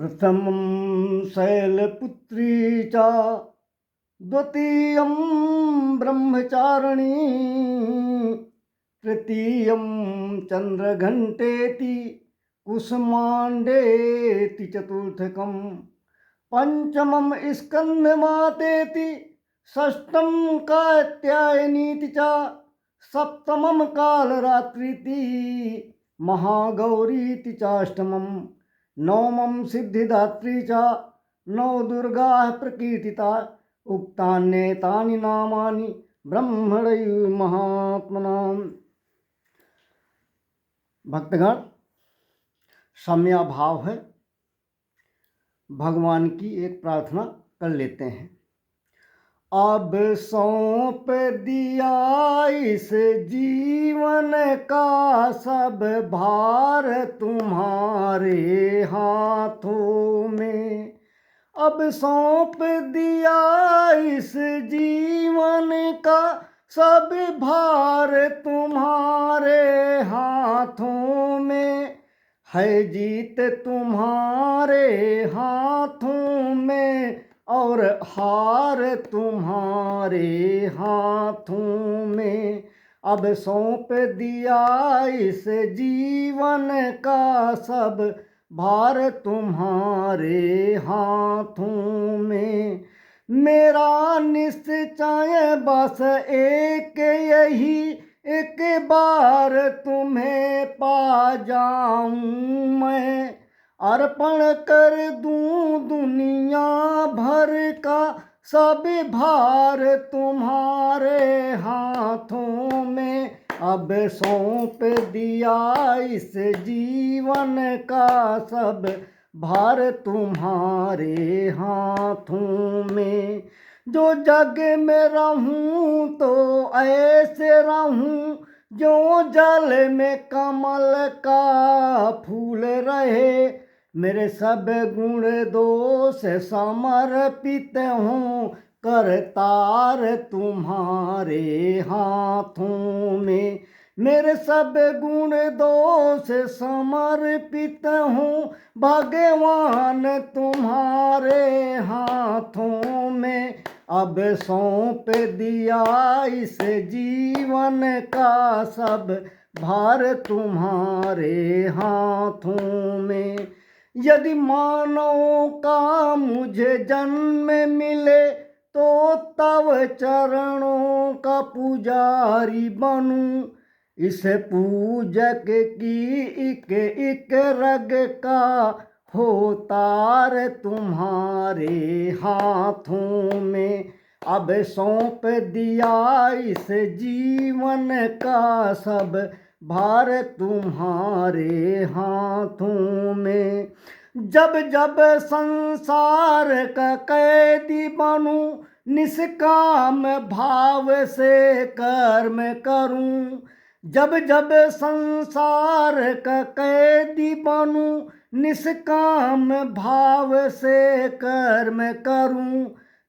प्रथमं शैलपुत्री च द्वितीयं ब्रह्मचारिणी तृतीयं चन्द्रघण्टेति कुसुमाण्डेति चतुर्थकं पंचमं स्कंदमातेति षष्ठं कात्यायनीति च सप्तमं कालरात्रीति महागौरीति चाष्टमं नवमं सिद्धिदात्री च नवदुर्गाः प्रकीर्तिता उक्तान्येतानि नामानि ब्रह्मणैव महात्मनाम्। भक्तगण, सम्या भाव है, भगवान की एक प्रार्थना कर लेते हैं। अब सौंप दिया इस जीवन का सब भार तुम्हारे हाथों में। अब सौंप दिया इस जीवन का सब भार तुम्हारे हाथों में। है जीत तुम्हारे हाथों में और हार तुम्हारे हाथों में। अब सौंप दिया इस जीवन का सब भार तुम्हारे हाथों में। मेरा निश्चय बस एक यही, एक बार तुम्हें पा जाऊं मैं। अर्पण कर दूं दुनिया भर का सब भार तुम्हारे हाथों में। अब सौंप दिया इस जीवन का सब भार तुम्हारे हाथों में। जो जग में रहूं तो ऐसे रहूं जो जल में कमल का फूल रहे। मेरे सब गुण दोष समर्पित हूँ करतार तुम्हारे हाथों में। मेरे सब गुण दोष समर्पित हूँ भगवान तुम्हारे हाथों में। अब सौंप दिया इस जीवन का सब भार तुम्हारे हाथों में। यदि मानव का मुझे जन्म मिले तो तव चरणों का पुजारी बनूं। इस पूजक की एक एक रग का हो तार तुम्हारे हाथों में। अब सौंप दिया इस जीवन का सब भार तुम्हारे हाथों में। जब जब संसार का कैदी बनूं निष्काम भाव से कर्म करूं। जब जब संसार का कैदी बनूं निष्काम भाव से कर्म करूं।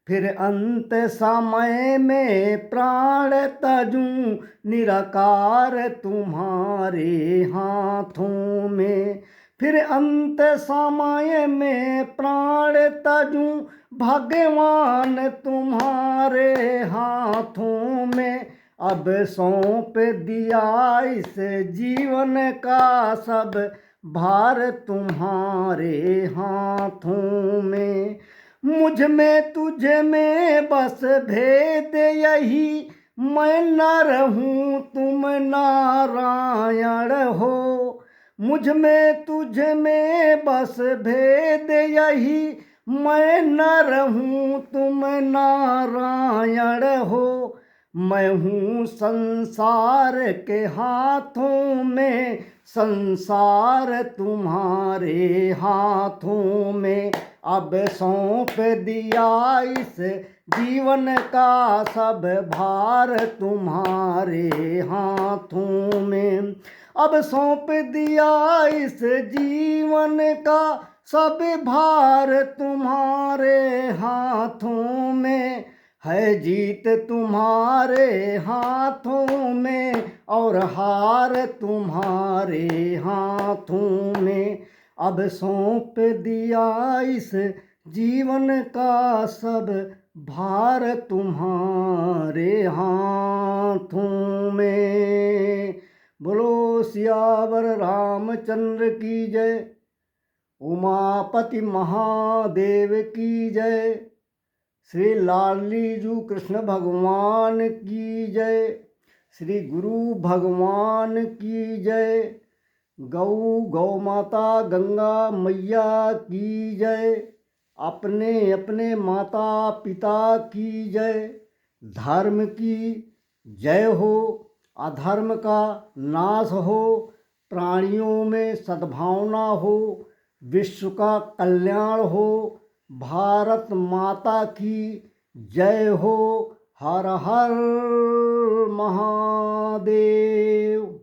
फिर अंत समय में प्राण तजूं निराकार तुम्हारे हाथों में। फिर अंत समय में प्राण तजूं भगवान तुम्हारे हाथों में। अब सौंप दिया इस जीवन का सब भार तुम्हारे हाथों में। मुझ में तुझ में बस भेद यही, मैं नर हूँ तुम नारायण हो। मुझ में तुझ में बस भेद यही, मैं नर हूँ तुम नारायण हो। मैं हूँ संसार के हाथों में, संसार तुम्हारे हाथों में। अब सौंप दिया इस जीवन का सब भार तुम्हारे हाथों में। अब सौंप दिया इस जीवन का सब भार तुम्हारे हाथों में। है जीत तुम्हारे हाथों में और हार तुम्हारे हाथों में। अब सौंप दिया इस जीवन का सब भार तुम्हारे हाथों में। बोलो सियावर रामचंद्र की जय, उमापति महादेव की जय, श्री लालीजू कृष्ण भगवान की जय, श्री गुरु भगवान की जय, गौ माता गंगा मैया की जय, अपने अपने माता पिता की जय। धर्म की जय हो, अधर्म का नाश हो, प्राणियों में सद्भावना हो, विश्व का कल्याण हो। भारत माता की जय हो। हर हर महादेव।